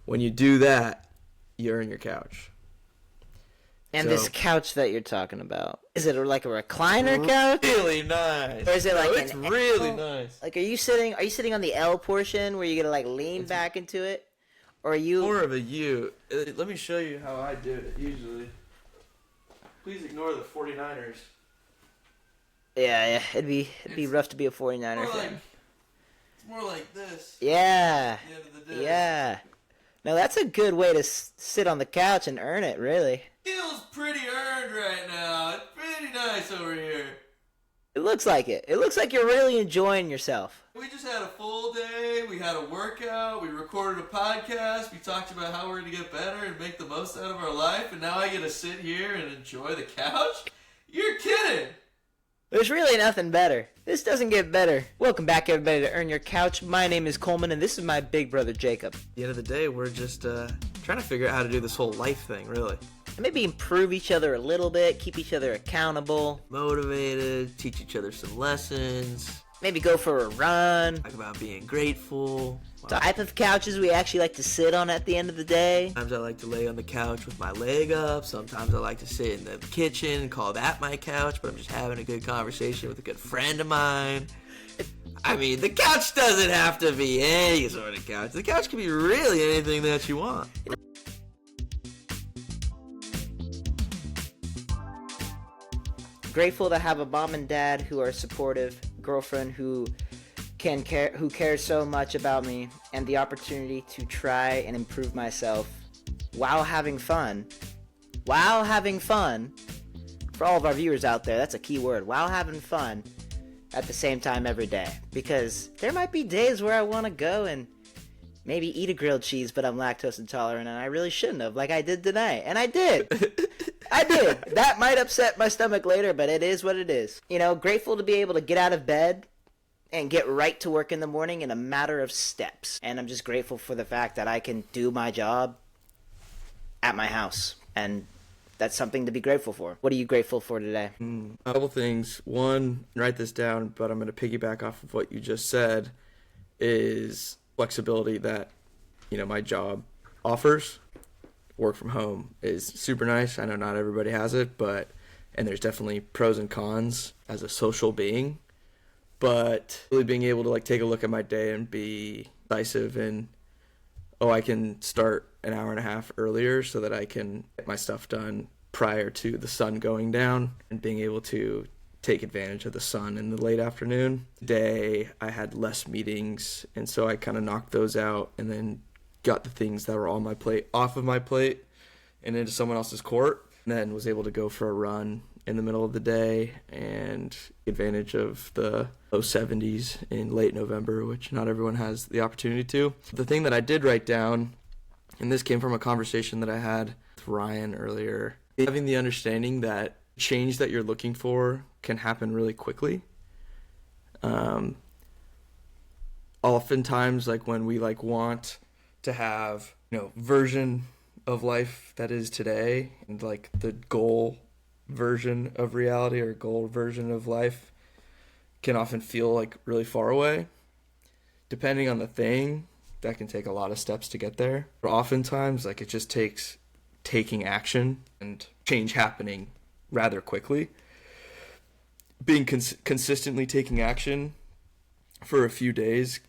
When you do that, you earn your couch. And this couch that you're talking about, is it like a recliner couch? Really nice. Or is it like it's really nice. Like, are you sitting on the L portion where you're gonna like lean back into it, or are you more of a U? Let me show you how I do it usually. Please ignore the 49ers. Yeah, it'd be rough to be a 49er fan. It's more like this. Yeah. At the end of the day. Yeah. Now that's a good way to sit on the couch and earn it, really. Feels pretty earned right now. It's pretty nice over here. It looks like it. It looks like you're really enjoying yourself. We just had a full day. We had a workout. We recorded a podcast. We talked about how we're going to get better and make the most out of our life. And now I get to sit here and enjoy the couch? You're kidding. There's really nothing better. This doesn't get better. Welcome back, everybody, to Earn Your Couch. My name is Coleman, and this is my big brother, Jacob. At the end of the day, we're just trying to figure out how to do this whole life thing, really. And maybe improve each other a little bit, keep each other accountable. Motivated, teach each other some lessons. Maybe go for a run. Talk about being grateful. Type of couches we actually like to sit on at the end of the day. Sometimes I like to lay on the couch with my leg up. Sometimes I like to sit in the kitchen and call that my couch, but I'm just having a good conversation with a good friend of mine. I mean, the couch doesn't have to be any sort of couch. The couch can be really anything that you want. Grateful to have a mom and dad who are supportive, girlfriend who cares so much about me, and the opportunity to try and improve myself while having fun. While having fun, for all of our viewers out there, that's a key word. While having fun at the same time every day. Because there might be days where I want to go and maybe eat a grilled cheese, but I'm lactose intolerant and I really shouldn't have, like I did tonight. And I did. I did. That might upset my stomach later, but it is what it is. You know, grateful to be able to get out of bed and get right to work in the morning in a matter of steps. And I'm just grateful for the fact that I can do my job at my house. And that's something to be grateful for. What are you grateful for today? A couple things. One, write this down, but I'm going to piggyback off of what you just said, is flexibility that, my job offers. Work from home is super nice. I know not everybody has it, and there's definitely pros and cons as a social being. But really being able to take a look at my day and be decisive and, I can start an hour and a half earlier so that I can get my stuff done prior to the sun going down, and being able to take advantage of the sun in the late afternoon. Today I had less meetings, and so I kind of knocked those out and then got the things that were on my plate off of my plate and into someone else's court, and then was able to go for a run in the middle of the day and take advantage of the low 70s in late November, which not everyone has the opportunity to. The thing that I did write down, and this came from a conversation that I had with Ryan earlier, is having the understanding that change that you're looking for can happen really quickly. Oftentimes, when we want to have, version of life that is today, and the goal version of reality or goal version of life can often feel really far away. Depending on the thing, that can take a lot of steps to get there. But oftentimes, it just takes taking action and change happening rather quickly. Being consistently taking action for a few days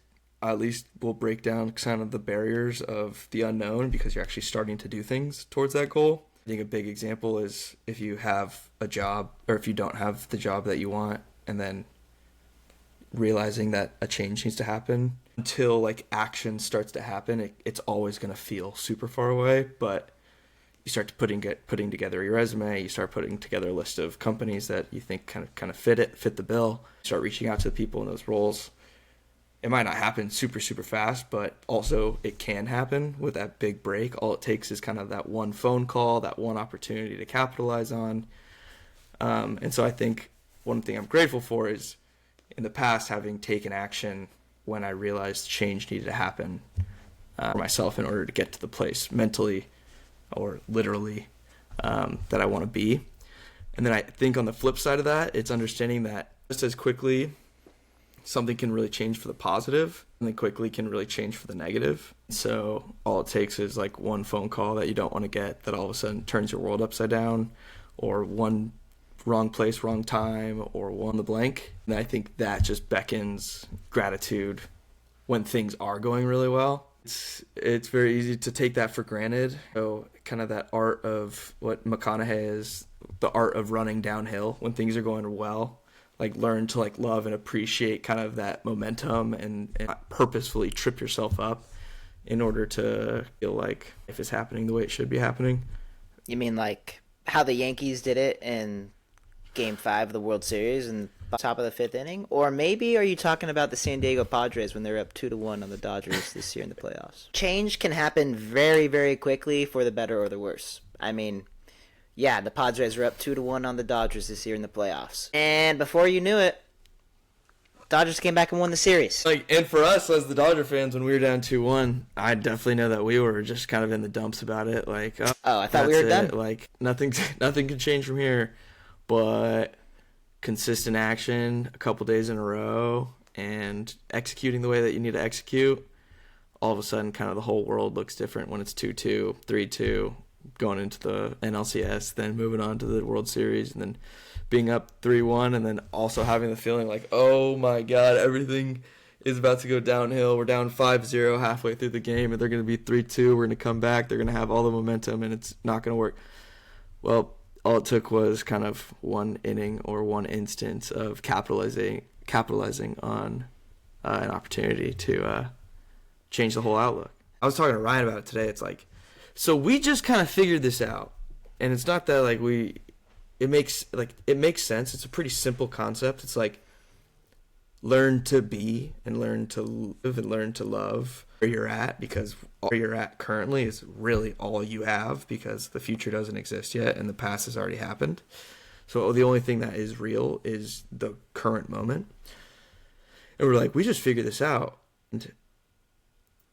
at least will break down kind of the barriers of the unknown, because you're actually starting to do things towards that goal. I think a big example is if you have a job, or if you don't have the job that you want, and then realizing that a change needs to happen. Until action starts to happen, it's always going to feel super far away. But you start putting together your resume, you start putting together a list of companies that you think kind of fit the bill, start reaching out to the people in those roles. It might not happen super, super fast, but also it can happen with that big break. All it takes is kind of that one phone call, that one opportunity to capitalize on. And so I think one thing I'm grateful for is, in the past, having taken action when I realized change needed to happen for myself in order to get to the place mentally or literally that I want to be. And then I think on the flip side of that, it's understanding that just as quickly something can really change for the positive and then quickly can really change for the negative. So all it takes is like one phone call that you don't want to get that all of a sudden turns your world upside down, or one wrong place, wrong time, or one the blank. And I think that just beckons gratitude when things are going really well. It's very easy to take that for granted. So kind of that art of what McConaughey is, the art of running downhill when things are going well. Like learn to like love and appreciate kind of that momentum and not purposefully trip yourself up in order to feel like life is happening the way it should be happening. You mean like how the Yankees did it in Game 5 of the World Series and top of the 5th inning? Or maybe are you talking about the San Diego Padres when they're up 2-1 on the Dodgers this year in the playoffs? Change can happen very, very quickly for the better or the worse. I mean, yeah, the Padres were up 2-1 on the Dodgers this year in the playoffs. And before you knew it, Dodgers came back and won the series. Like, and for us as the Dodger fans, when we were down 2-1, I definitely know that we were just kind of in the dumps about it. Like, oh, I thought we were done. Like, nothing can change from here. But consistent action a couple days in a row and executing the way that you need to execute, all of a sudden kind of the whole world looks different when it's 2-2, 3-2, going into the NLCS, then moving on to the World Series, and then being up 3-1, and then also having the feeling like, oh my God, everything is about to go downhill. We're down 5-0 halfway through the game, and they're going to be 3-2. We're going to come back. They're going to have all the momentum, and it's not going to work. Well, all it took was kind of one inning or one instance of capitalizing on an opportunity to change the whole outlook. I was talking to Ryan about it today. It's like, so we just kind of figured this out, and it's not that like it makes sense. It's a pretty simple concept. It's like learn to be and learn to live and learn to love where you're at, because where you're at currently is really all you have, because the future doesn't exist yet and the past has already happened. So the only thing that is real is the current moment. And we're like, we just figured this out. And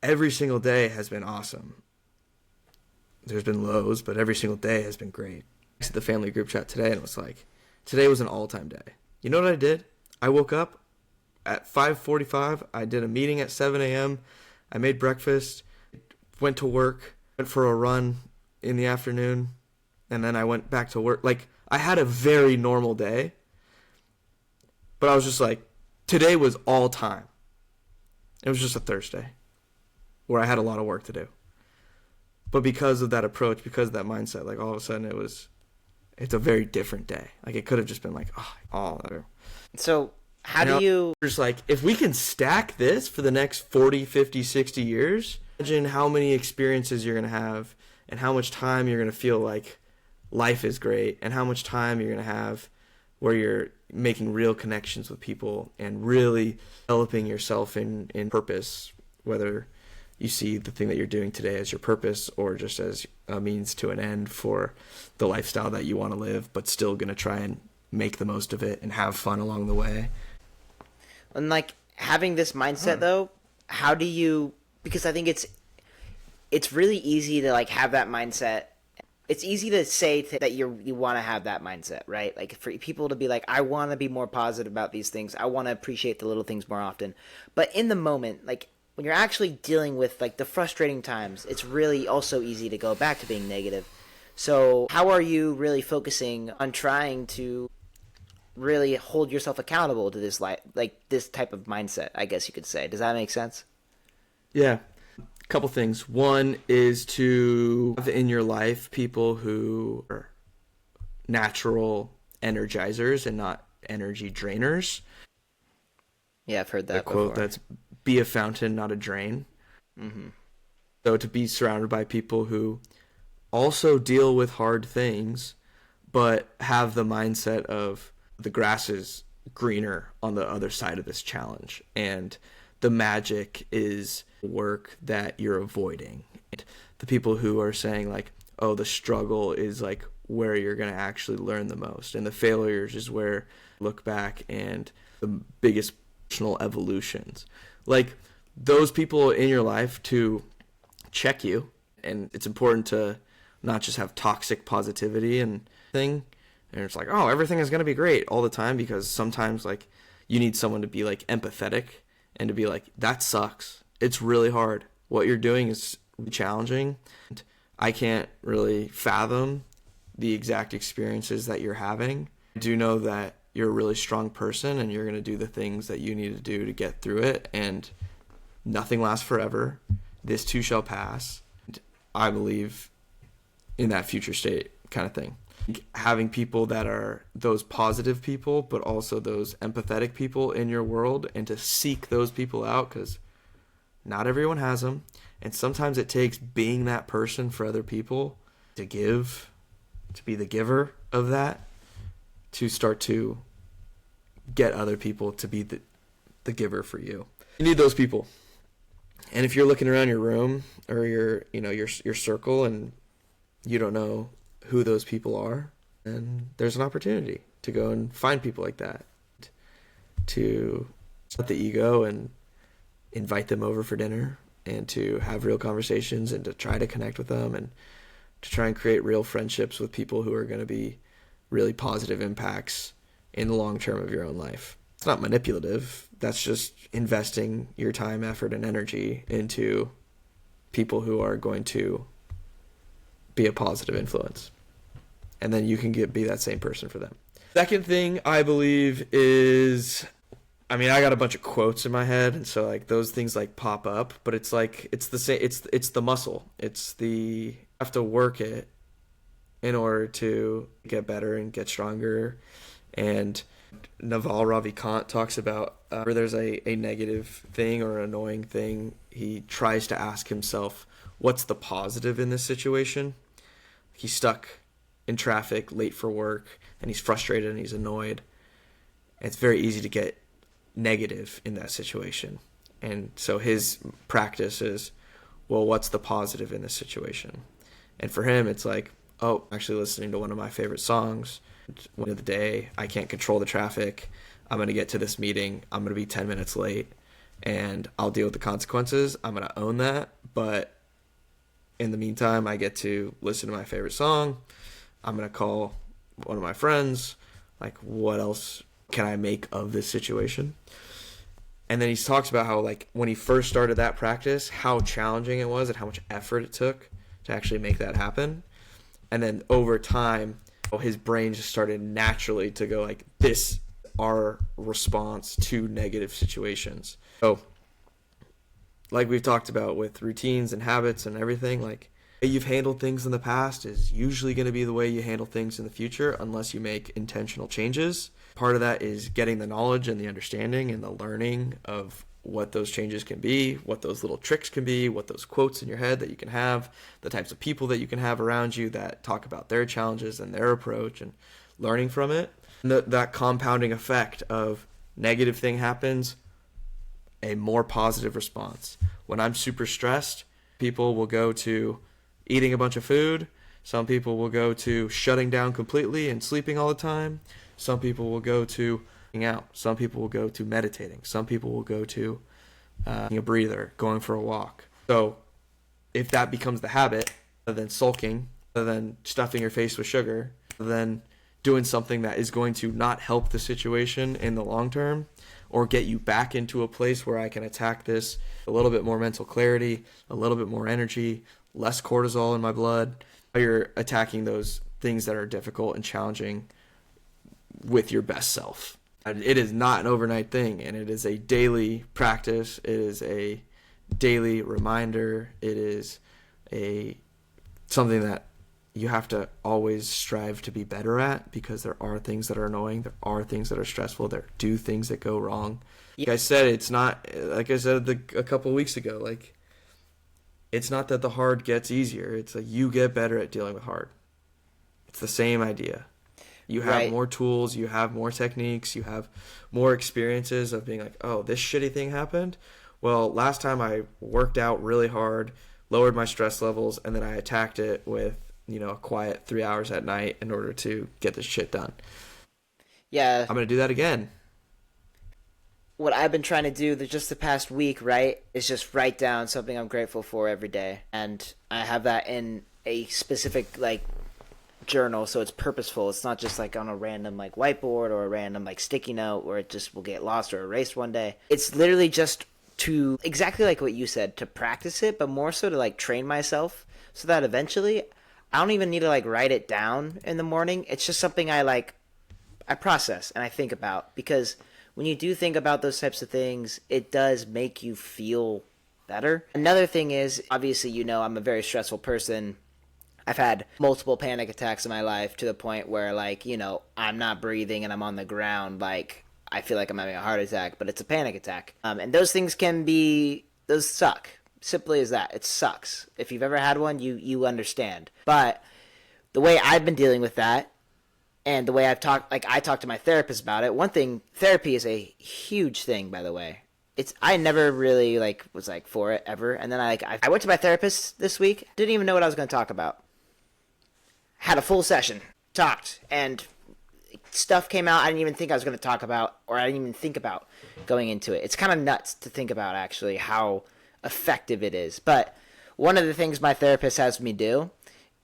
every single day has been awesome. There's been lows, but every single day has been great. I to the family group chat today, and it was like, today was an all-time day. You know what I did? I woke up at 5:45. I did a meeting at 7 a.m. I made breakfast, went to work, went for a run in the afternoon, and then I went back to work. Like, I had a very normal day, but I was just like, today was all time. It was just a Thursday where I had a lot of work to do. But because of that approach, because of that mindset, like all of a sudden it's a very different day. Like it could have just been like, oh. So how do you... Just like, if we can stack this for the next 40, 50, 60 years, imagine how many experiences you're going to have and how much time you're going to feel like life is great, and how much time you're going to have where you're making real connections with people and really developing yourself in purpose, whether you see the thing that you're doing today as your purpose or just as a means to an end for the lifestyle that you want to live, but still going to try and make the most of it and have fun along the way. And like having this mindset though, how do you, because I think it's really easy to like have that mindset. It's easy to say that you want to have that mindset, right? Like for people to be like, I want to be more positive about these things. I want to appreciate the little things more often. But in the moment, like when you're actually dealing with like the frustrating times, it's really also easy to go back to being negative. So how are you really focusing on trying to really hold yourself accountable to this like this type of mindset, I guess you could say? Does that make sense? Yeah. Couple things. One is to have in your life people who are natural energizers and not energy drainers. Yeah, I've heard that the quote before. That's be a fountain, not a drain. Mm-hmm. So to be surrounded by people who also deal with hard things, but have the mindset of the grass is greener on the other side of this challenge, and the magic is work that you're avoiding. And the people who are saying like, oh, the struggle is like where you're going to actually learn the most, and the failures is where you look back and the biggest personal evolutions. Like those people in your life to check you, and it's important to not just have toxic positivity and thing, and it's like, oh, everything is going to be great all the time, because sometimes like you need someone to be like empathetic and to be like, that sucks. It's really hard. What you're doing is challenging. I can't really fathom the exact experiences that you're having. I do know that you're a really strong person and you're going to do the things that you need to do to get through it, and nothing lasts forever. This too shall pass. I believe in that future state kind of thing. Having people that are those positive people, but also those empathetic people in your world, and to seek those people out, because not everyone has them. And sometimes it takes being that person for other people to give, to be the giver of that, to start to get other people to be the giver for you. You need those people. And if you're looking around your room or your circle and you don't know who those people are, then there's an opportunity to go and find people like that, to set the ego and invite them over for dinner, and to have real conversations, and to try to connect with them, and to try and create real friendships with people who are going to be really positive impacts in the long term of your own life. It's not manipulative. That's just investing your time, effort, and energy into people who are going to be a positive influence. And then you can be that same person for them. Second thing I believe is, I mean, I got a bunch of quotes in my head, and so like those things like pop up, but it's like, it's the same, it's the muscle. You have to work it in order to get better and get stronger. And Naval Ravikant talks about where there's a negative thing or an annoying thing, he tries to ask himself, what's the positive in this situation? He's stuck in traffic, late for work, and he's frustrated and he's annoyed. It's very easy to get negative in that situation. And so his practice is, well, what's the positive in this situation? And for him, it's like, oh, I'm actually listening to one of my favorite songs. One of the day, I can't control the traffic. I'm going to get to this meeting. I'm going to be 10 minutes late, and I'll deal with the consequences. I'm going to own that. But in the meantime, I get to listen to my favorite song. I'm going to call one of my friends. Like, what else can I make of this situation? And then he talks about how, like, when he first started that practice, how challenging it was and how much effort it took to actually make that happen. And then over time, his brain just started naturally to go like, this our response to negative situations. So like we've talked about with routines and habits and everything, like you've handled things in the past is usually going to be the way you handle things in the future unless you make intentional changes. Part of that is getting the knowledge and the understanding and the learning of what those changes can be, what those little tricks can be, what those quotes in your head that you can have, the types of people that you can have around you that talk about their challenges and their approach, and learning from it. And that compounding effect of negative thing happens, a more positive response. When I'm super stressed, people will go to eating a bunch of food. Some people will go to shutting down completely and sleeping all the time. Some people will go to out. Some people will go to meditating. Some people will go to a breather, going for a walk. So if that becomes the habit, rather than sulking, rather than stuffing your face with sugar, rather than doing something that is going to not help the situation in the long term, or get you back into a place where I can attack this, a little bit more mental clarity, a little bit more energy, less cortisol in my blood, you're attacking those things that are difficult and challenging with your best self. It is not an overnight thing, and it is a daily practice. It is a daily reminder. It is something that you have to always strive to be better at, because there are things that are annoying. There are things that are stressful. There are things that go wrong. Like I said, it's not, like I said a couple of weeks ago, like, it's not that the hard gets easier. It's like you get better at dealing with hard. It's the same idea. You have more tools, you have more techniques, you have more experiences of being like, oh, this shitty thing happened. Well, last time I worked out really hard, lowered my stress levels, and then I attacked it with, a quiet 3 hours at night in order to get this shit done. Yeah. I'm going to do that again. What I've been trying to do just the past week, right, is just write down something I'm grateful for every day. And I have that in a specific, like, journal, so it's purposeful. It's not just like on a random like whiteboard or a random like sticky note where it just will get lost or erased one day. It's literally just to exactly like what you said, to practice it, but more so to like train myself so that eventually I don't even need to like write it down in the morning. It's just something I process and I think about, because when you do think about those types of things, it does make you feel better. Another thing is, obviously, I'm a very stressful person. I've had multiple panic attacks in my life to the point where, like, I'm not breathing and I'm on the ground. Like, I feel like I'm having a heart attack, but it's a panic attack. And those things those suck. Simply as that. It sucks. If you've ever had one, you understand. But the way I've been dealing with that, and the way I talked to my therapist about it. One thing, therapy is a huge thing, by the way. I never really was for it ever. And then I went to my therapist this week. Didn't even know what I was going to talk about. Had a full session, talked, and stuff came out I didn't even think I was going to talk about, or I didn't even think about going into it. It's kind of nuts to think about, actually, how effective it is. But one of the things my therapist has me do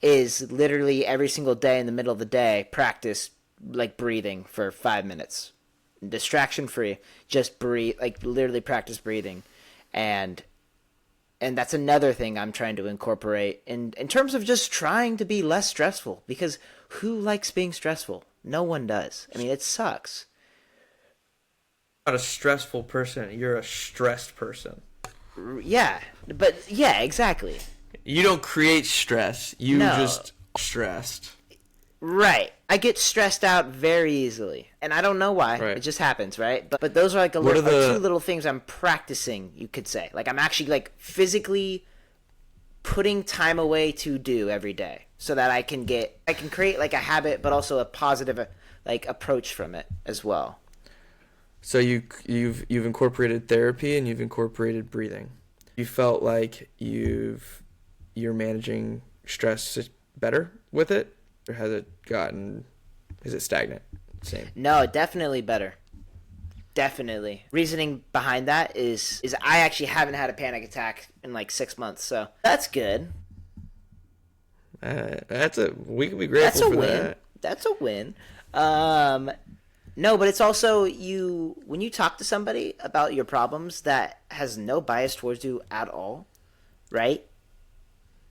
is literally every single day in the middle of the day practice like breathing for 5 minutes, distraction free. Just breathe, like literally practice breathing, and that's another thing I'm trying to incorporate in terms of just trying to be less stressful, because who likes being stressful? No one does. I mean, it sucks. Not a stressful person. You're a stressed person. Yeah, but yeah, exactly. You don't create stress. You just stressed. Right. I get stressed out very easily, and I don't know why. Right. It just happens, right? But those are like two little things I'm practicing, you could say. Like, I'm actually like physically putting time away to do every day, so that I can create like a habit, but also a positive like approach from it as well. So you've incorporated therapy and you've incorporated breathing. You felt like you're managing stress better with it, or is it stagnant? Same. No, definitely better. Definitely. Reasoning behind that is I actually haven't had a panic attack in like 6 months, so that's good. We can be grateful for that. That's a win. No, but it's also when you talk to somebody about your problems that has no bias towards you at all, right?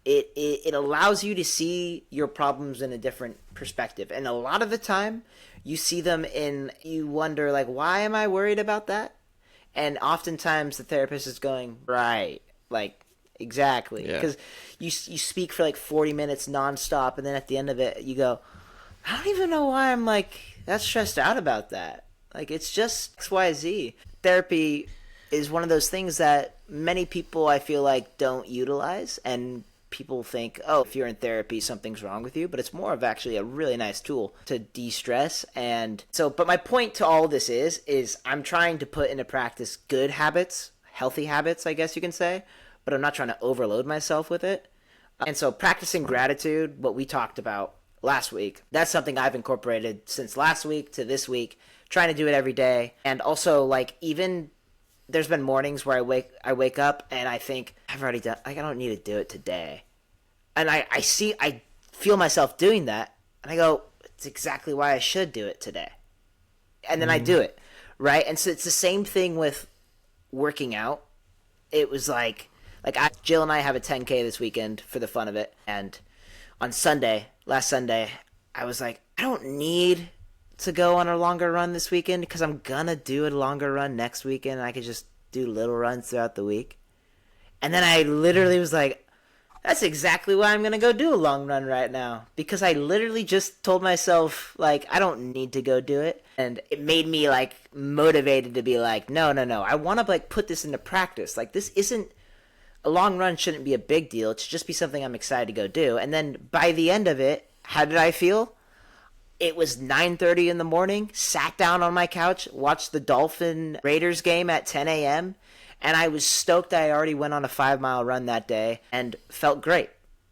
It allows you to see your problems in a different perspective. And a lot of the time, you see them you wonder, like, why am I worried about that? And oftentimes the therapist is going, right, like, exactly. Because you speak for like 40 minutes nonstop, and then at the end of it, you go, I don't even know why I'm like that stressed out about that. Like, it's just XYZ. Therapy is one of those things that many people, I feel like, don't utilize, and people think, oh, if you're in therapy, something's wrong with you, but it's more of actually a really nice tool to de-stress. And so, but my point to all this is I'm trying to put into practice good habits, healthy habits, I guess you can say, but I'm not trying to overload myself with it. And so practicing gratitude, what we talked about last week, that's something I've incorporated since last week to this week, trying to do it every day. And also, like, even there's been mornings where I wake up and I think, I've already done, like, I don't need to do it today. And I feel myself doing that, and I go, it's exactly why I should do it today. And then I do it, right? And so it's the same thing with working out. It was Jill and I have a 10K this weekend for the fun of it. And on last Sunday, I was like, I don't need to go on a longer run this weekend, because I'm gonna do a longer run next weekend, and I could just do little runs throughout the week. And then I literally was like, that's exactly why I'm gonna go do a long run right now, because I literally just told myself, like, I don't need to go do it. And it made me like motivated to be like, no, I want to like put this into practice. Like, this isn't a long run, shouldn't be a big deal. It should just be something I'm excited to go do. And then by the end of it, how did I feel? It was 9:30 in the morning, sat down on my couch, watched the Dolphin Raiders game at 10 a.m., and I was stoked that I already went on a 5-mile run that day and felt great.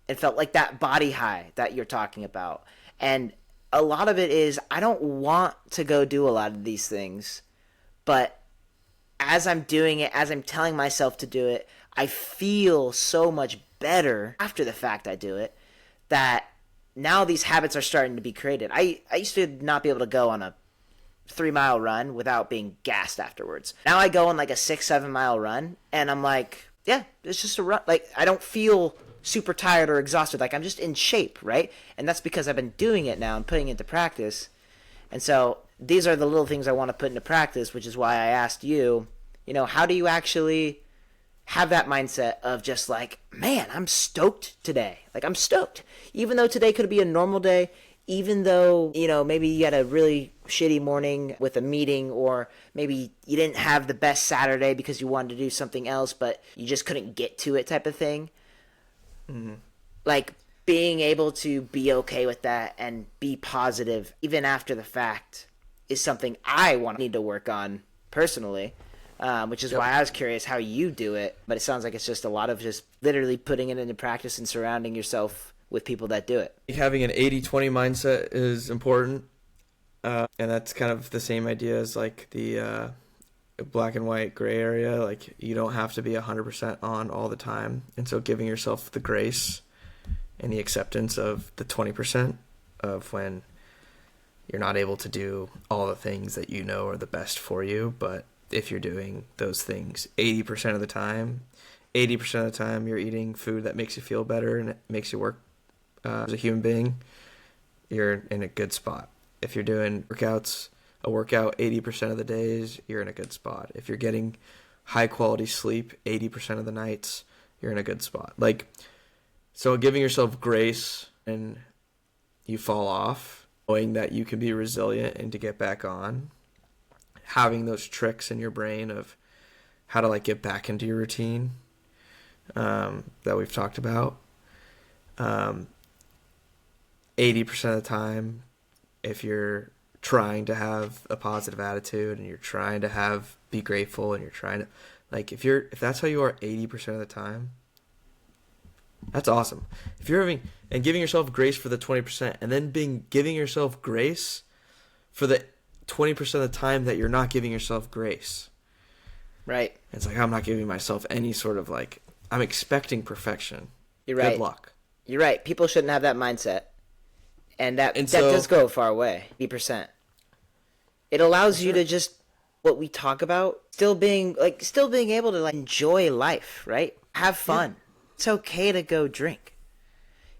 It felt like that body high that you're talking about. And a lot of it is, I don't want to go do a lot of these things, but as I'm doing it, as I'm telling myself to do it, I feel so much better after the fact I do it, that now these habits are starting to be created. I used to not be able to go on a 3-mile run without being gassed afterwards. Now I go on like a 6-7 mile run and I'm like, yeah, it's just a run. Like, I don't feel super tired or exhausted. Like, I'm just in shape, right? And that's because I've been doing it now and putting it into practice. And so these are the little things I want to put into practice, which is why I asked you, how do you actually have that mindset of just like, man, I'm stoked today. Like, I'm stoked. Even though today could be a normal day, even though, maybe you had a really shitty morning with a meeting, or maybe you didn't have the best Saturday because you wanted to do something else, but you just couldn't get to it type of thing. Mm-hmm. Like, being able to be okay with that and be positive even after the fact is something I need to work on personally, which is why I was curious how you do it. But it sounds like it's just a lot of just literally putting it into practice and surrounding yourself with people that do it. Having an 80-20 mindset is important, and that's kind of the same idea as like the black and white gray area. Like, you don't have to be 100% on all the time, and so giving yourself the grace and the acceptance of the 20% of when you're not able to do all the things that are the best for you. But if you're doing those things 80% of the time, 80% of the time you're eating food that makes you feel better and it makes you work as a human being, you're in a good spot. If you're doing a workout 80% of the days, you're in a good spot. If you're getting high quality sleep 80% of the nights, you're in a good spot. Like, so giving yourself grace and you fall off, knowing that you can be resilient and to get back on, having those tricks in your brain of how to like get back into your routine that we've talked about. 80% of the time, if you're trying to have a positive attitude and you're trying to be grateful and you're trying to, like, if that's how you are 80% of the time, that's awesome. If you're giving yourself grace for the 20% and then giving yourself grace for the 20% of the time that you're not giving yourself grace. Right. It's like, I'm not giving myself any sort of like, I'm expecting perfection. You're right. Good luck. You're right. People shouldn't have that mindset. And that does go far away, 80%. It allows you to just, what we talk about, still being able to like enjoy life, right? Have fun. Yeah. It's okay to go drink.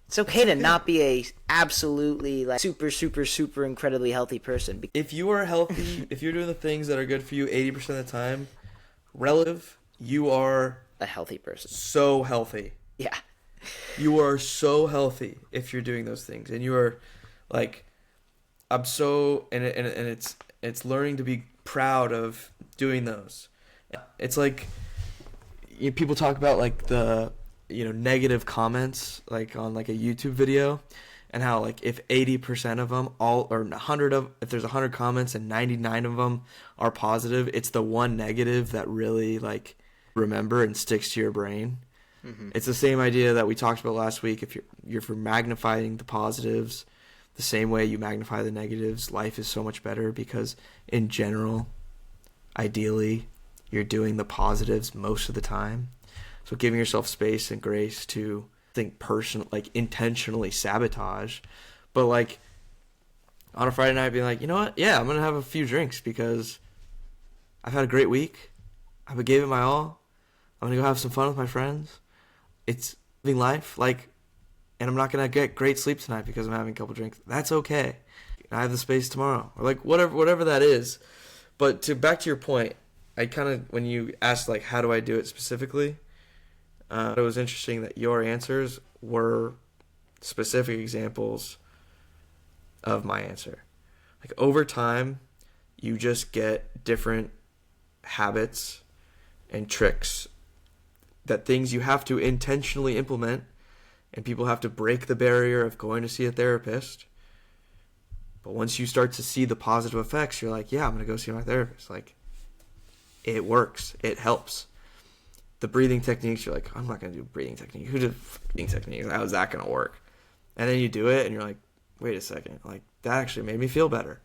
It's okay to not be a absolutely like super, super, super incredibly healthy person. If you are healthy, if you're doing the things that are good for you 80% of the time, you are a healthy person. So healthy. Yeah. You are so healthy if you're doing those things, and you are like, I'm so, and it's learning to be proud of doing those. It's like, people talk about like the negative comments like on like a YouTube video, and how like if 80% of them if there's 100 comments and 99 of them are positive, it's the one negative that really like remember and sticks to your brain. Mm-hmm. It's the same idea that we talked about last week. If you're for magnifying the positives the same way you magnify the negatives, life is so much better, because in general, ideally, you're doing the positives most of the time. So giving yourself space and grace to intentionally sabotage, but like on a Friday night being like, you know what? Yeah, I'm going to have a few drinks because I've had a great week. I gave it my all. I'm going to go have some fun with my friends. It's living life, like, and I'm not going to get great sleep tonight because I'm having a couple drinks. That's okay. I have the space tomorrow, or like whatever that is. But back to your point, I kind of, when you asked like, how do I do it specifically? It was interesting that your answers were specific examples of my answer. Like, over time, you just get different habits and tricks, that things you have to intentionally implement, and people have to break the barrier of going to see a therapist. But once you start to see the positive effects, you're like, yeah, I'm going to go see my therapist. Like, it works. It helps. The breathing techniques, you're like, I'm not going to do breathing techniques. Who did breathing techniques? How is that going to work? And then you do it, and you're like, wait a second. Like, that actually made me feel better.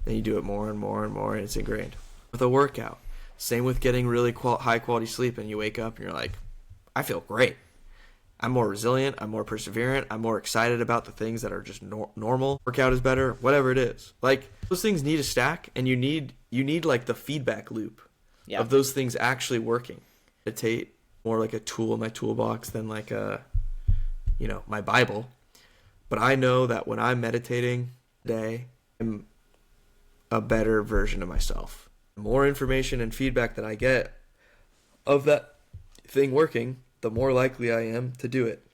Then you do it more and more and more, and it's ingrained. With a workout, same with getting really high quality sleep, and you wake up and you're like, I feel great. I'm more resilient. I'm more perseverant. I'm more excited about the things that are just normal. Workout is better, whatever it is. Like, those things need a stack, and you need like the feedback loop of those things actually working. Meditate more like a tool in my toolbox than like my Bible. But I know that when I'm meditating today, I'm a better version of myself. The more information and feedback that I get of that thing working, the more likely I am to do it.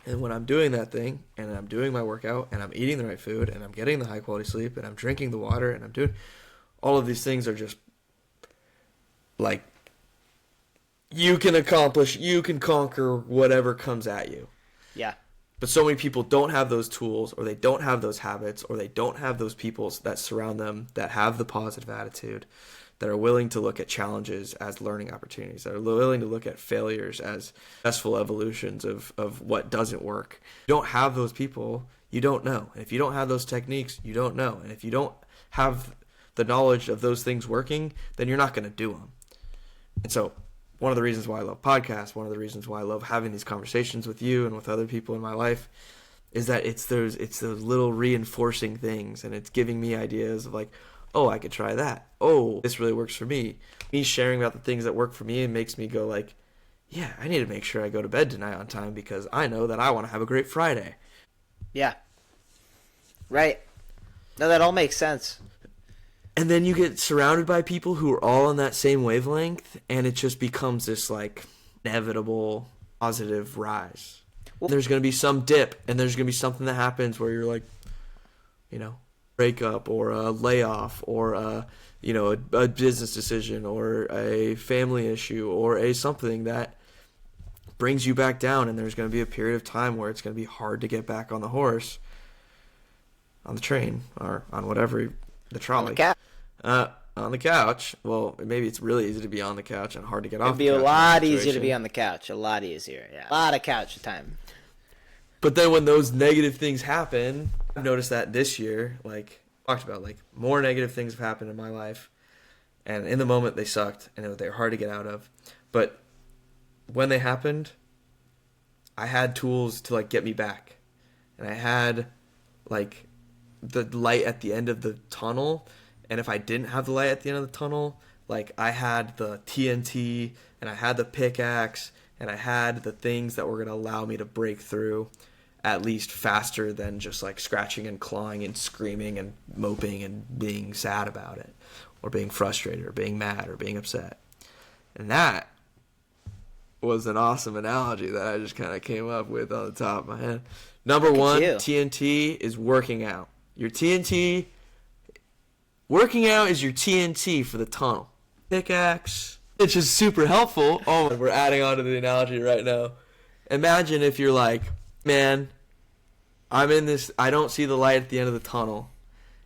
And when I'm doing that thing, and I'm doing my workout, and I'm eating the right food, and I'm getting the high quality sleep, and I'm drinking the water, and I'm doing all of these things, are just like, you can accomplish, you can conquer whatever comes at you. Yeah. But so many people don't have those tools, or they don't have those habits, or they don't have those people that surround them that have the positive attitude, that are willing to look at challenges as learning opportunities, that are willing to look at failures as successful evolutions of what doesn't work. If you don't have those people, you don't know. And if you don't have those techniques, you don't know. And if you don't have the knowledge of those things working, then you're not going to do them. And so one of the reasons why I love podcasts, one of the reasons why I love having these conversations with you and with other people in my life, is that it's those little reinforcing things, and it's giving me ideas of like, oh, I could try that. Oh, this really works for me. Me sharing about the things that work for me, and makes me go like, yeah, I need to make sure I go to bed tonight on time because I know that I want to have a great Friday. Yeah. Right. No, that all makes sense. And then you get surrounded by people who are all on that same wavelength, and it just becomes this like inevitable positive rise. Well, there's going to be some dip, and there's going to be something that happens where you're like, breakup or a layoff or a business decision or a family issue or a something that brings you back down, and there's going to be a period of time where it's going to be hard to get back on the horse, on the train, or on whatever, the trolley. On the couch. Well, maybe it's really easy to be on the couch and hard to get off the couch. It'd be a lot easier to be on the couch. A lot easier, yeah. A lot of couch time. But then when those negative things happen, I've noticed that this year, like talked about, like more negative things have happened in my life, and in the moment they sucked and they're hard to get out of. But when they happened, I had tools to like get me back, and I had like the light at the end of the tunnel. And if I didn't have the light at the end of the tunnel, like I had the TNT and I had the pickaxe and I had the things that were going to allow me to break through at least faster than just like scratching and clawing and screaming and moping and being sad about it, or being frustrated or being mad or being upset. And that was an awesome analogy that I just kind of came up with on the top of my head. Number one, TNT is working out. Your TNT, working out is your TNT for the tunnel. Pickaxe, it's just super helpful. Oh, we're adding on to the analogy right now. Imagine if you're like, man, I'm in this, I don't see the light at the end of the tunnel.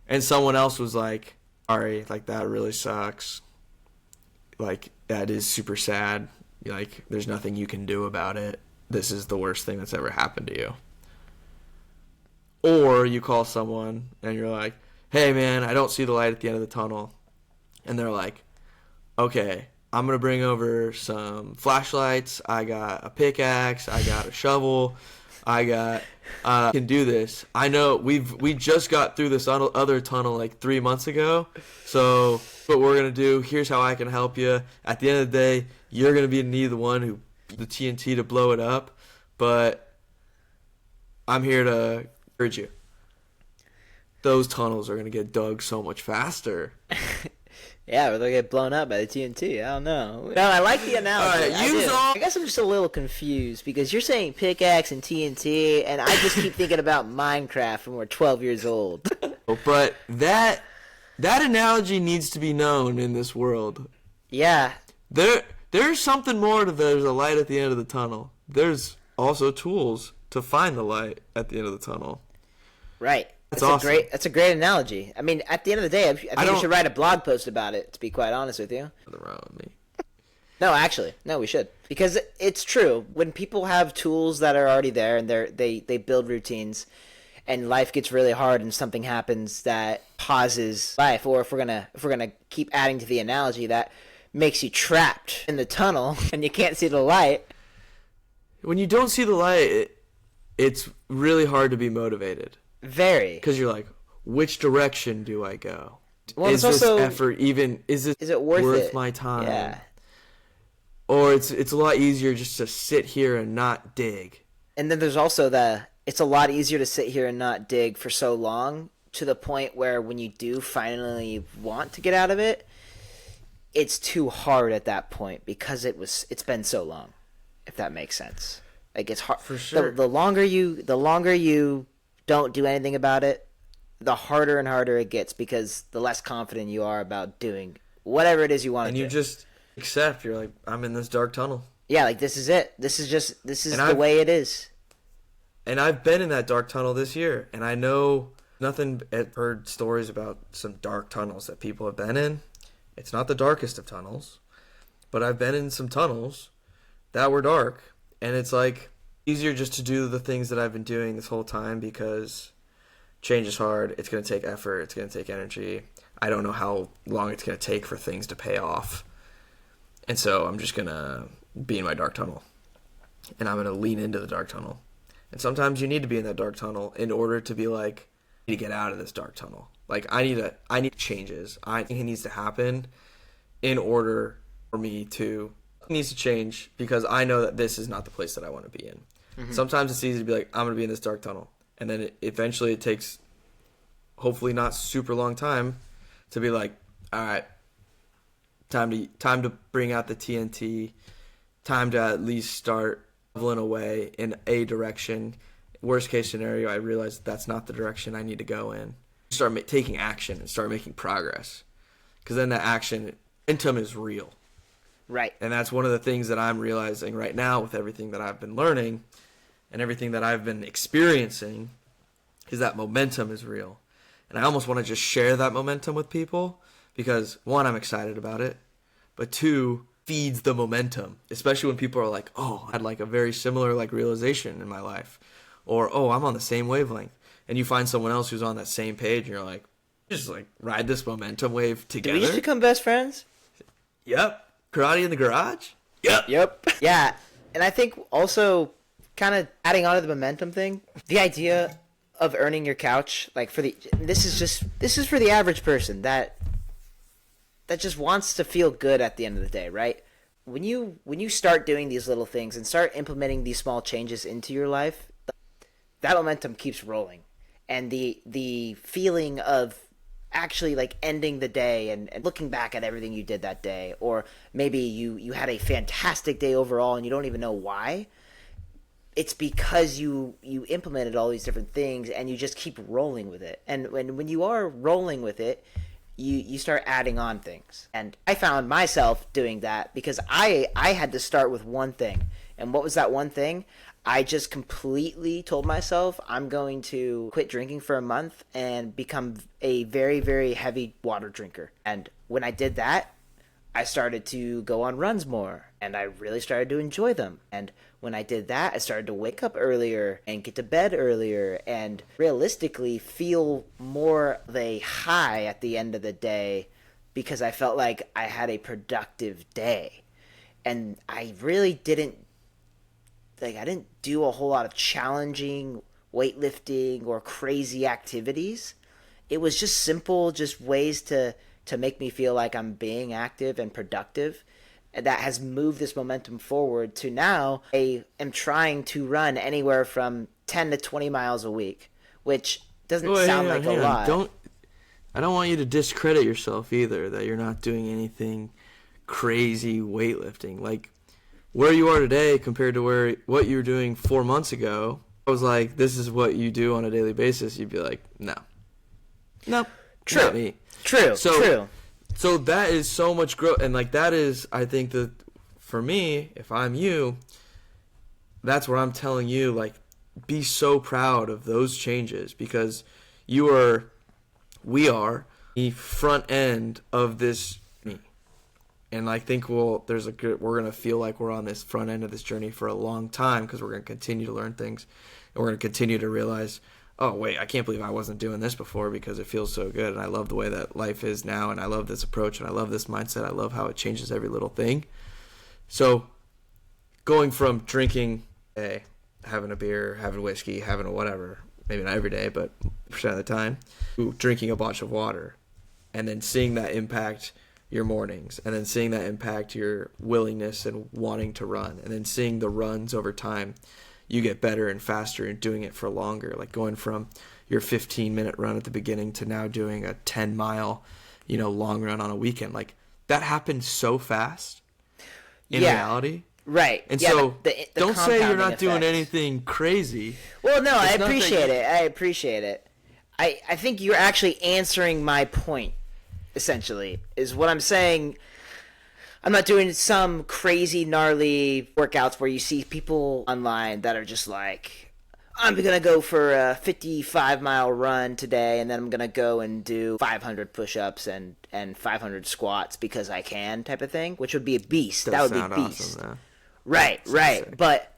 And someone else was like, sorry, like that really sucks. Like, that is super sad. Like, there's nothing you can do about it. This is the worst thing that's ever happened to you. Or you call someone and you're like, hey man, I don't see the light at the end of the tunnel. And they're like, okay, I'm going to bring over some flashlights. I got a pickaxe. I got a shovel. I can do this. I know we just got through this other tunnel like 3 months ago. So what we're going to do, here's how I can help you. At the end of the day, you're going to be in need of the one who, the TNT to blow it up. But I'm here to encourage you. Those tunnels are going to get dug so much faster. Yeah, or they'll get blown up by the TNT. I don't know. No, I like the analogy. I guess I'm just a little confused because you're saying pickaxe and TNT, and I just keep thinking about Minecraft when we're 12 years old. But that analogy needs to be known in this world. Yeah. There's something more to there's a light at the end of the tunnel. There's also tools to find the light at the end of the tunnel. Right. That's awesome. That's a great analogy. I mean, at the end of the day, I think we should write a blog post about it, to be quite honest with you. Nothing wrong with me. No, actually. No, we should. Because it's true. When people have tools that are already there and they build routines and life gets really hard and something happens that pauses life, or if we're gonna keep adding to the analogy, that makes you trapped in the tunnel and you can't see the light, when you don't see the light, it's really hard to be motivated. Very. Because you're like, which direction do I go? Well, is this effort even, is it worth my time? Yeah. Or it's a lot easier just to sit here and not dig. And then there's also it's a lot easier to sit here and not dig for so long, to the point where when you do finally want to get out of it, it's too hard at that point because it's been so long, if that makes sense. Like, it's hard. For sure. The longer you don't do anything about it, the harder and harder it gets, because the less confident you are about doing whatever it is you want to do. And you just accept, you're like, I'm in this dark tunnel. Yeah, like, this is it. This is the way it is. And I've been in that dark tunnel this year, and I know nothing. I've heard stories about some dark tunnels that people have been in. It's not the darkest of tunnels, but I've been in some tunnels that were dark, and it's like easier just to do the things that I've been doing this whole time, because change is hard. It's going to take effort. It's going to take energy. I don't know how long it's going to take for things to pay off. And so I'm just going to be in my dark tunnel, and I'm going to lean into the dark tunnel. And sometimes you need to be in that dark tunnel in order to be like, I need to get out of this dark tunnel. Like, I need changes. I think it needs to happen in order for me to, it needs to change, because I know that this is not the place that I want to be in. Mm-hmm. Sometimes it's easy to be like, I'm going to be in this dark tunnel. And then eventually it takes, hopefully not super long time, to be like, all right, time to bring out the TNT, time to at least start leveling away in a direction. Worst case scenario, I realize that's not the direction I need to go in. Start taking action and start making progress, because then that action, momentum is real. Right. And that's one of the things that I'm realizing right now with everything that I've been learning and everything that I've been experiencing, is that momentum is real. And I almost want to just share that momentum with people, because one, I'm excited about it, but two, feeds the momentum, especially when people are like, oh, I had like a very similar like realization in my life, or oh, I'm on the same wavelength. And you find someone else who's on that same page, and you're like, just like ride this momentum wave together. Do we just become best friends? Yep. Karate in the garage? Yep. Yeah. And I think also, kind of adding on to the momentum thing, the idea of earning your couch, like, this is for the average person that just wants to feel good at the end of the day, right? When you start doing these little things and start implementing these small changes into your life, that momentum keeps rolling. And the feeling of actually like ending the day and looking back at everything you did that day, or maybe you had a fantastic day overall and you don't even know why, it's because you implemented all these different things and you just keep rolling with it. And when you are rolling with it, you start adding on things. And I found myself doing that because I had to start with one thing. And what was that one thing? I just completely told myself I'm going to quit drinking for a month and become a very, very heavy water drinker. And when I did that, I started to go on runs more, and I really started to enjoy them. And when I did that, I started to wake up earlier and get to bed earlier and realistically feel more of a high at the end of the day, because I felt like I had a productive day. And I really didn't do a whole lot of challenging weightlifting or crazy activities. It was just simple, just ways to make me feel like I'm being active and productive. And that has moved this momentum forward to now I am trying to run anywhere from 10 to 20 miles a week, which doesn't sound like a lot. I don't want you to discredit yourself either, that you're not doing anything crazy weightlifting. Like, where you are today compared to what you were doing 4 months ago, I was like, this is what you do on a daily basis. You'd be like, no, true, not me. True. So that is so much growth, and like that is, I think that for me, if I'm you, that's what I'm telling you. Like, be so proud of those changes, because we are the front end of this. And I think we're gonna feel like we're on this front end of this journey for a long time, because we're gonna continue to learn things, and we're gonna continue to realize, oh wait, I can't believe I wasn't doing this before, because it feels so good, and I love the way that life is now, and I love this approach, and I love this mindset. I love how it changes every little thing. So, going from drinking Hey, having a beer, having whiskey, having a whatever, maybe not every day, but percent of the time, drinking a bunch of water, and then seeing that impact your mornings, and then seeing that impact your willingness and wanting to run, and then seeing the runs over time, you get better and faster and doing it for longer, like going from your 15-minute run at the beginning to now doing a 10-mile, long run on a weekend. Like, that happens so fast in reality. Right. And yeah, so the don't say you're not effect. doing anything crazy. Well, no, I appreciate it. I think you're actually answering my point, essentially, is what I'm saying. I'm not doing some crazy, gnarly workouts where you see people online that are just like, I'm going to go for a 55-mile run today, and then I'm going to go and do 500 push-ups and 500 squats because I can, type of thing, which would be a beast. That would be a beast. Awesome, right. Sick. But,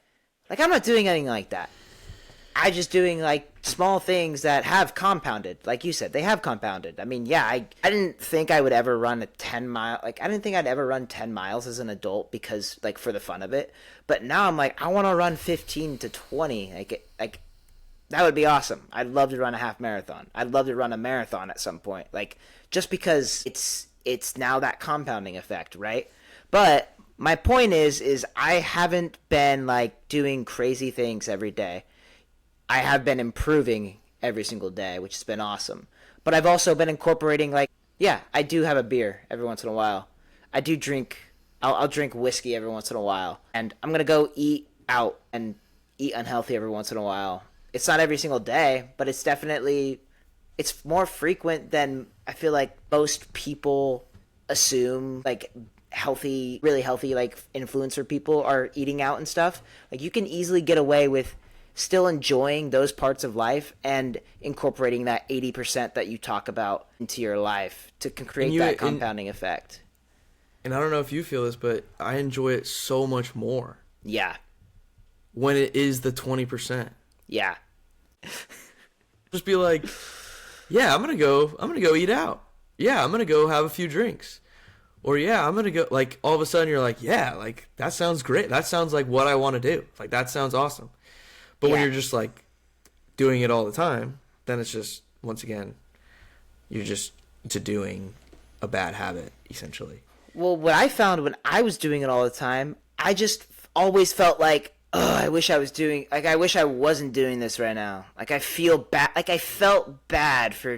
like, I'm not doing anything like that. I just doing, like, small things that have compounded. Like you said, they have compounded. I mean, yeah, I didn't think I would ever run a 10-mile. Like, I didn't think I'd ever run 10 miles as an adult because, like, for the fun of it. But now I'm like, I want to run 15 to 20. Like, that would be awesome. I'd love to run a half marathon. I'd love to run a marathon at some point. Like, just because it's now that compounding effect, right? But my point is I haven't been, like, doing crazy things every day. I have been improving every single day, which has been awesome. But I've also been incorporating, like, yeah, I do have a beer every once in a while. I do drink, I'll drink whiskey every once in a while. And I'm going to go eat out and eat unhealthy every once in a while. It's not every single day, but it's definitely, it's more frequent than I feel like most people assume, like, healthy, really healthy, like, influencer people are eating out and stuff. Like, you can easily get away with still enjoying those parts of life and incorporating that 80% that you talk about into your life to create that compounding effect. And I don't know if you feel this, but I enjoy it so much more. Yeah. When it is the 20%. Yeah. Just be like, yeah, I'm gonna go eat out. Yeah, I'm gonna go have a few drinks. Or yeah, I'm gonna go, like, all of a sudden you're like, yeah, like, that sounds great. That sounds like what I want to do. Like, that sounds awesome. But when you're just, like, doing it all the time, then it's just, once again, you're just doing a bad habit, essentially. Well, what I found when I was doing it all the time, I just always felt like, oh, I wish I wasn't doing this right now. Like, I feel bad. Like, I felt bad for,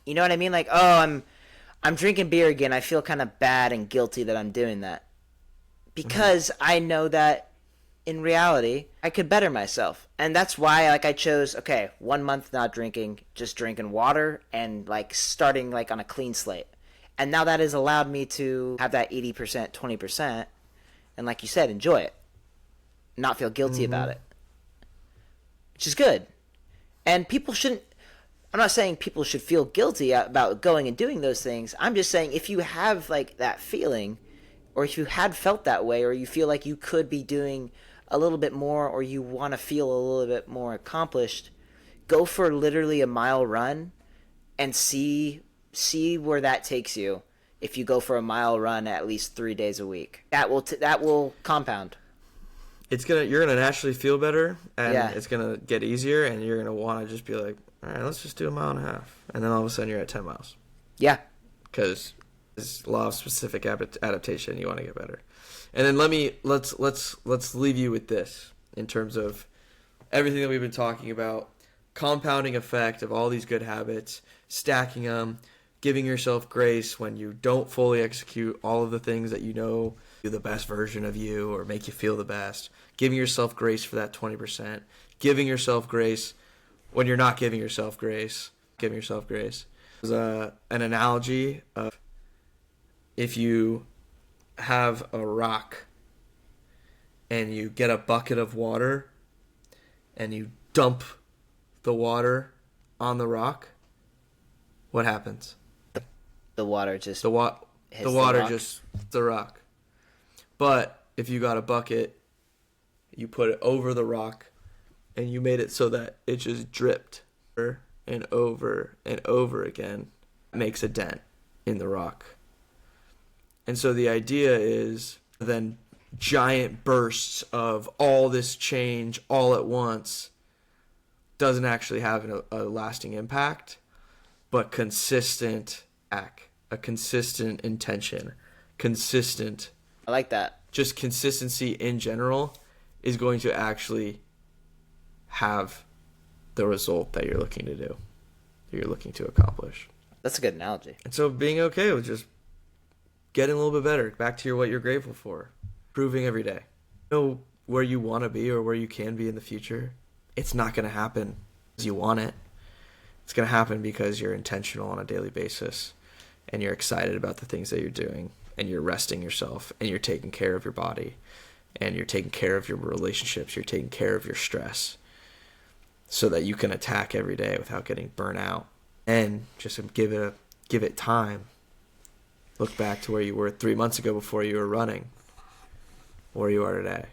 you know what I mean? Like, oh, I'm drinking beer again. I feel kind of bad and guilty that I'm doing that. Because I know that in reality, I could better myself. And that's why, like, I chose, okay, 1 month not drinking, just drinking water and, like, starting, like, on a clean slate. And now that has allowed me to have that 80%, 20%, and, like you said, enjoy it. Not feel guilty about it. Which is good. And people shouldn't, I'm not saying people should feel guilty about going and doing those things. I'm just saying if you have, like, that feeling, or if you had felt that way, or you feel like you could be doing a little bit more, or you want to feel a little bit more accomplished, go for literally a mile run and see where that takes you. If you go for a mile run at least 3 days a week, that will compound. You're gonna naturally feel better, and it's gonna get easier, and you're gonna want to just be like, all right, let's just do a mile and a half, and then all of a sudden you're at 10 miles. Yeah, because it's law of specific adaptation. You want to get better. And then let's leave you with this in terms of everything that we've been talking about, compounding effect of all these good habits, stacking them, giving yourself grace when you don't fully execute all of the things that you know do the best version of you or make you feel the best, giving yourself grace for that 20%, giving yourself grace when you're not giving yourself grace, giving yourself grace. There's an analogy of if you have a rock and you get a bucket of water and you dump the water on the rock, what happens? The water just the water just hits the rock. But if you got a bucket, you put it over the rock and you made it so that it just dripped and over and over again, it makes a dent in the rock. And so the idea is then giant bursts of all this change all at once doesn't actually have a lasting impact, but consistent a consistent intention, consistent. I like that. Just consistency in general is going to actually have the result that you're looking to do, that you're looking to accomplish. That's a good analogy. And so being okay with just getting a little bit better, back to what you're grateful for, improving every day. Know where you want to be or where you can be in the future. It's not going to happen as you want it. It's going to happen because you're intentional on a daily basis and you're excited about the things that you're doing and you're resting yourself and you're taking care of your body and you're taking care of your relationships. You're taking care of your stress so that you can attack every day without getting burnt out. And just give it time. Look back to where you were 3 months ago before you were running, where you are today.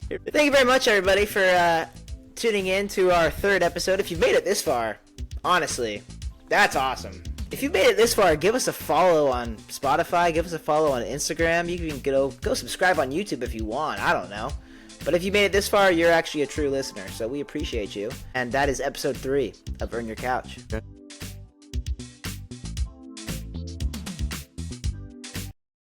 Thank you very much, everybody, for tuning in to our third episode. If you've made it this far, honestly, that's awesome. If you've made it this far, give us a follow on Spotify. Give us a follow on Instagram. You can go subscribe on YouTube if you want. I don't know. But if you made it this far, you're actually a true listener. So we appreciate you. And that is episode 3 of Earn Your Couch. Okay.